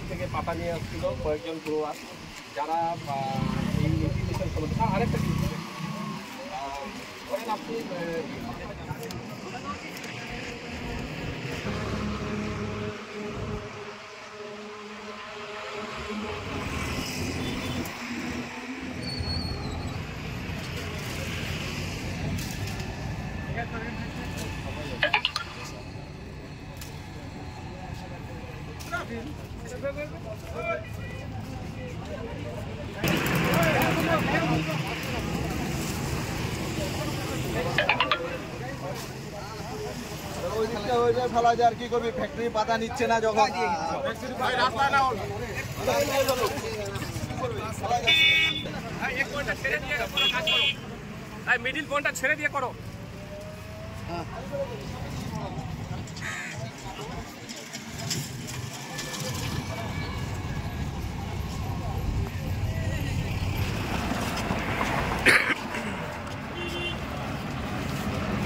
থেকে পাতা নিয়ে আসছিল কয়েকজন গ্রোয়ার যারা এই ইরিগেশন সম্বন্ধে আরেকটা জিনিস আপনি ফেলা যায় আর কি করবি, ফ্যাক্টরি পাতা নিচ্ছে না যখন মিডিল পয়েন্টটা ছেড়ে দিয়ে করো।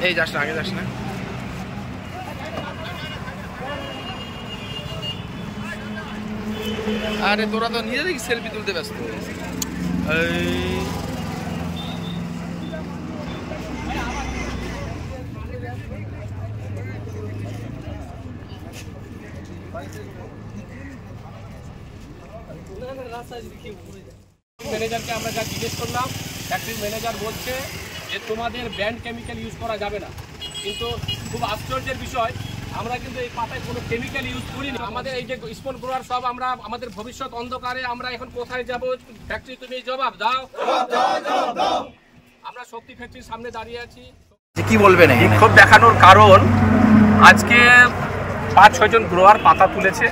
এই যাস না, আগে যাস না। আরে তোরা তো নিজেদেরই সেলফি তুলতে ব্যস্ত। ম্যানেজারকে আমরা যা জিজ্ঞেস করলাম, ফ্যাক্টরির ম্যানেজার বলছে যে তোমাদের ব্যান্ড কেমিক্যাল ইউজ করা যাবে না। কিন্তু খুব আশ্চর্যের বিষয়, আমরা কিন্তু এই পাতায় কোনো কেমিক্যাল ইউজ করি না। আমাদের এই যে স্মল গ্রোয়ার সব আমরা আমাদের ভবিষ্যৎ অন্ধকারে আমরা এখন কোথায় যাব? ফ্যাক্টরি তুমি জবাব দাও। আমরা শক্তি ফ্যাক্টরির সামনে দাঁড়িয়ে আছি। কি বলবেন? বিক্ষোভ দেখানোর কারণ, আজকে 5-6 জন গ্রোয়ার পাতা তুলেছে।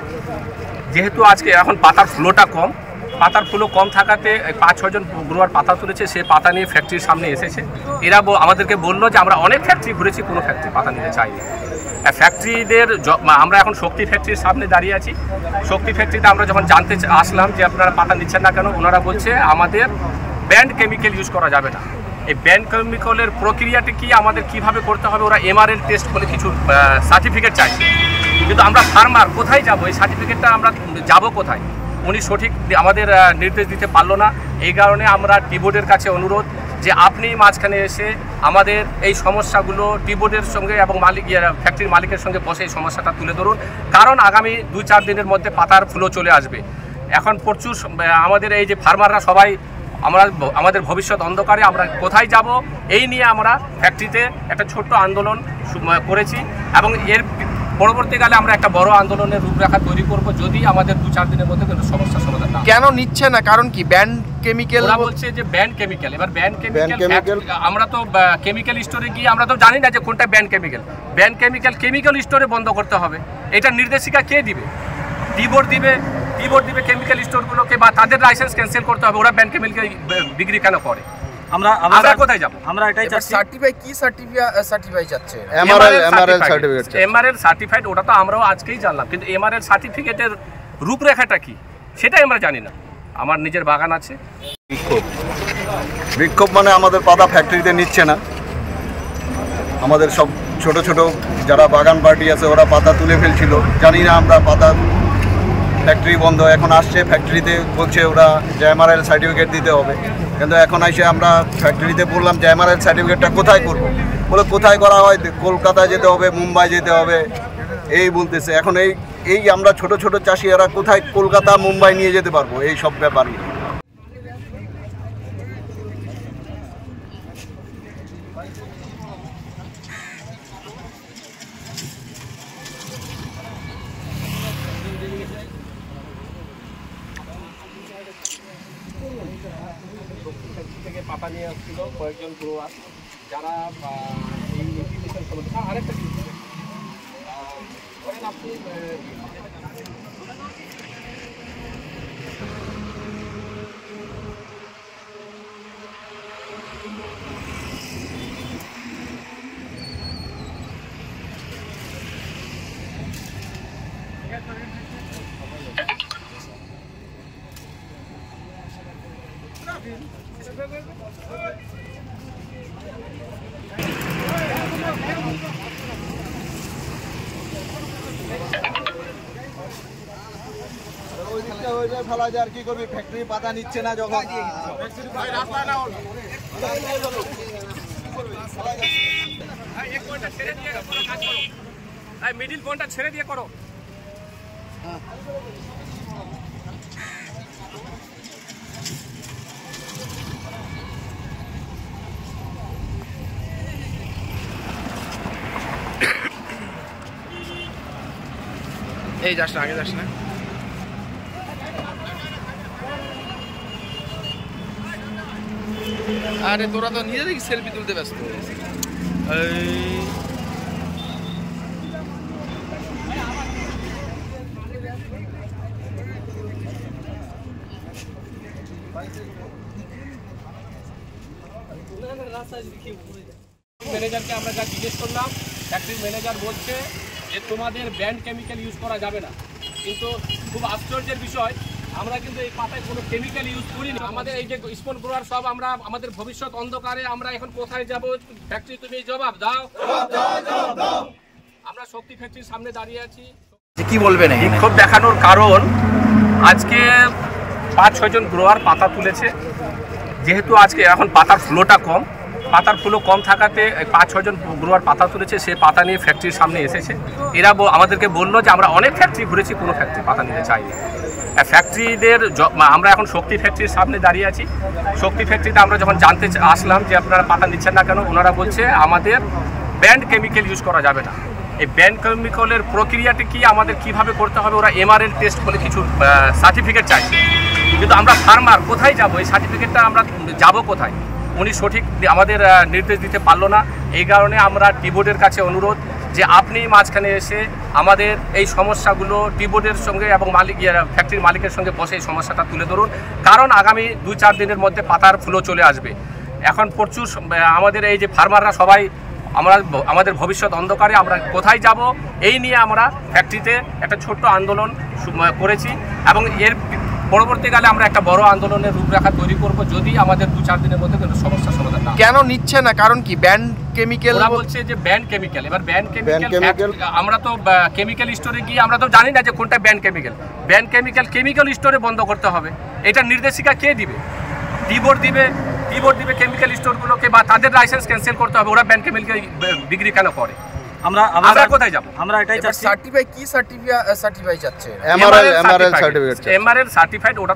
যেহেতু আজকে এখন পাতার ফ্লোটা কম, পাতার ফ্লো কম থাকাতে 5-6 জন গ্রোয়ার পাতা তুলেছে। সে পাতা নিয়ে ফ্যাক্টরির সামনে এসেছে। এরা আমাদেরকে বললো যে আমরা অনেক ফ্যাক্টরি ঘুরেছি, কোনো ফ্যাক্টরি পাতা নিতে চাইনি। ফ্যাক্টরিদের আমরা এখন শক্তি ফ্যাক্টরির সামনে দাঁড়িয়ে আছি। শক্তি ফ্যাক্টরিতে আমরা যখন জানতে আসলাম যে আপনারা পাতা নিচ্ছেন না কেন, ওনারা বলছে আমাদের ব্যান্ড কেমিক্যাল ইউজ করা যাবে না। এই ব্যান্ড কেমিক্যালের প্রক্রিয়াটি কি, আমাদের কিভাবে করতে হবে, ওরা MRL টেস্ট বলে কিছু সার্টিফিকেট চাইছে। কিন্তু আমরা ফার্মার কোথায় যাব? এই সার্টিফিকেটটা আমরা যাব কোথায়? উনি সঠিক আমাদের নির্দেশ দিতে পারলো না। এই কারণে আমরা টি-বোর্ডের কাছে অনুরোধ যে আপনি মাঝখানে এসে আমাদের এই সমস্যাগুলো টি-বোর্ডের সঙ্গে এবং ফ্যাক্টরির মালিকের সঙ্গে বসে এই সমস্যাটা তুলে ধরুন। কারণ আগামী 2-4 দিনের মধ্যে পাতার ফ্লো চলে আসবে। এখন প্রচুর আমাদের এই যে ফার্মাররা সবাই আমাদের ভবিষ্যৎ অন্ধকারে আমরা কোথায় যাব, এই নিয়ে আমরা ফ্যাক্টরিতে একটা ছোট্ট আন্দোলন করেছি এবং এর পরবর্তীকালে আমরা একটা বড় আন্দোলনের রূপরেখা তৈরি করব যদি আমাদের 2-4 দিনের মধ্যে কোনো সমস্যার সমাধান না। কেন নিচ্ছে না? কারণ কি? ব্যান্ড কেমিক্যাল ওরা বলছে যে ব্যান্ড কেমিক্যাল। এবার ব্যান্ড কেমিক্যাল আমরা তো কেমিক্যাল স্টোরে গিয়ে আমরা তো জানি না যে কোনটা ব্যান্ড কেমিক্যাল। ব্যান্ড কেমিক্যাল স্টোরে বন্ধ করতে হবে। এটা নির্দেশিকা কে দিবে? টি-বোর্ড দিবে কেমিক্যাল স্টোরগুলোকে, বা তাদের লাইসেন্স ক্যান্সেল করতে হবে। ওরা ব্যান্ড কেমিক্যাল বিক্রি কেন করে? আমরা কোথায় যাব? আমরা এটাই চাচ্ছি। সার্টিফাই চাচ্ছে MRL সার্টিফাইড। ওটা তো আমরাও আজকেই জানলাম, কিন্তু MRL সার্টিফিকেটের রূপরেখাটা কি সেটাই আমরা জানি না। আমার নিজের বাগান আছে। বিক্ষোভ মানে আমাদের পাতা ফ্যাক্টরিতে নিচ্ছে না। আমাদের সব ছোট ছোট যারা বাগান পার্টি আছে ওরা পাতা তুলে ফেলছিল। জানি না আমরা পাতা, ফ্যাক্টরি বন্ধ। এখন আসছে ফ্যাক্টরিতে, বলছে ওরা যে MRL সার্টিফিকেট দিতে হবে। কিন্তু এখন এসে আমরা ফ্যাক্টরিতে বললাম যে MRL সার্টিফিকেটটা কোথায় করবো? বলে কোথায় করা হয়, কলকাতা যেতে হবে, মুম্বাই যেতে হবে, এই বলতেছে। এখন এই আমরা ছোট ছোট চাষি, এরা কোথায় কলকাতা মুম্বাই নিয়ে যেতে পারবো এই সব ব্যাপার নিয়ে? থেকে পাতা নিয়ে আসছিল কয়েকজন গ্রোয়ার যারা এই ইরিগেশন সম্বন্ধে আরেকটা জিনিস আপনি ওই দিকটা হয়ে যায় ফেলা যায়, আর কি করবি, ফ্যাক্টরি পাতা নিচ্ছে না যখন। মিডিল কোনটা ছেড়ে দিয়ে করো। এই যাস না, আগে যাস না। আরে তোরা তো নিজেদেরই সেলফি তুলতে ব্যস্ত। ম্যানেজারকে আমরা যা জিজ্ঞেস করলাম, ফ্যাক্টরির ম্যানেজার বলছে যে তোমাদের ব্যান্ড কেমিক্যাল ইউজ করা যাবে না। কিন্তু খুব আশ্চর্যের বিষয়, আমরা কিন্তু এই পাতায় কোনো কেমিক্যাল ইউজ করিনি। আমাদের এই যে স্পন গ্রোয়ার সব আমরা আমাদের ভবিষ্যৎ অন্ধকারে আমরা এখন কোথায় যাব? ফ্যাক্টরি তুমি জবাব দাও। আমরা শক্তি ফ্যাক্টরির সামনে দাঁড়িয়ে আছি। কি বলবেন? বিক্ষোভ দেখানোর কারণ, আজকে 5-6 জন গ্রোয়ার পাতা তুলেছে। যেহেতু আজকে এখন পাতার ফ্লোটা কম, পাতার ফ্লো কম থাকাতে 5-6 জন গ্রোয়ার পাতা তুলেছে, সে পাতা নিয়ে ফ্যাক্টরির সামনে এসেছে। এরা আমাদেরকে বললো যে আমরা অনেক ফ্যাক্টরি ঘুরেছি, কোনো ফ্যাক্টরি পাতা নিতে চাইনি। ফ্যাক্টরিদের আমরা এখন শক্তি ফ্যাক্টরির সামনে দাঁড়িয়ে আছি। শক্তি ফ্যাক্টরিতে আমরা যখন জানতে আসলাম যে আপনারা পাতা নিচ্ছেন না কেন, ওনারা বলছে আমাদের ব্যান্ড কেমিক্যাল ইউজ করা যাবে না। এই ব্যান্ড কেমিক্যালের প্রক্রিয়াটি কি, আমাদের কিভাবে করতে হবে, ওরা এমআরএল টেস্ট বলে কিছু সার্টিফিকেট চাইছে। কিন্তু আমরা ফার্মার কোথায় যাব? এই সার্টিফিকেটটা আমরা যাব কোথায়? উনি সঠিক আমাদের নির্দেশ দিতে পারলো না। এই কারণে আমরা টিবোর্ডের কাছে অনুরোধ যে আপনি মাঝখানে এসে আমাদের এই সমস্যাগুলো টিবোর্ডের সঙ্গে এবং ফ্যাক্টরির মালিকের সঙ্গে বসে এই সমস্যাটা তুলে ধরুন। কারণ আগামী 2-4 দিনের মধ্যে পাতার ফ্লো চলে আসবে। এখন প্রচুর আমাদের এই যে ফার্মাররা সবাই আমাদের ভবিষ্যৎ অন্ধকারে আমরা কোথায় যাব, এই নিয়ে আমরা ফ্যাক্টরিতে একটা ছোট্ট আন্দোলন করেছি এবং এর পরবর্তীকালে আমরা একটা বড় আন্দোলনের রূপরেখা তৈরি করব যদি আমাদের 2-4 দিনের মধ্যে কিন্তু সমস্যার সমাধান না। কেন নিচ্ছে না? কারণ কি? ব্যান্ড কেমিক্যাল বলছে যে ব্যান্ড কেমিক্যাল। এবার ব্যান্ড কেমিক্যাল আমরা তো কেমিক্যাল স্টোরে গিয়ে আমরা তো জানি না যে কোনটা ব্যান্ড কেমিক্যাল। ব্যান্ড কেমিক্যাল স্টোরে বন্ধ করতে হবে। এটা নির্দেশিকা কে দিবে? টিবোর্ড দিবে কেমিক্যাল স্টোরগুলোকে, বা তাদের লাইসেন্স ক্যান্সেল করতে হবে। ওরা ব্যান্ড কেমিক্যাল বিক্রি কেন করে? আমরা কোথায় যাব? আমরা এটাই চাচ্ছি। সার্টিফাই কি সার্টিফাই চাচ্ছে? MRL certificate. এমআরএল সার্টিফাইড, ওটা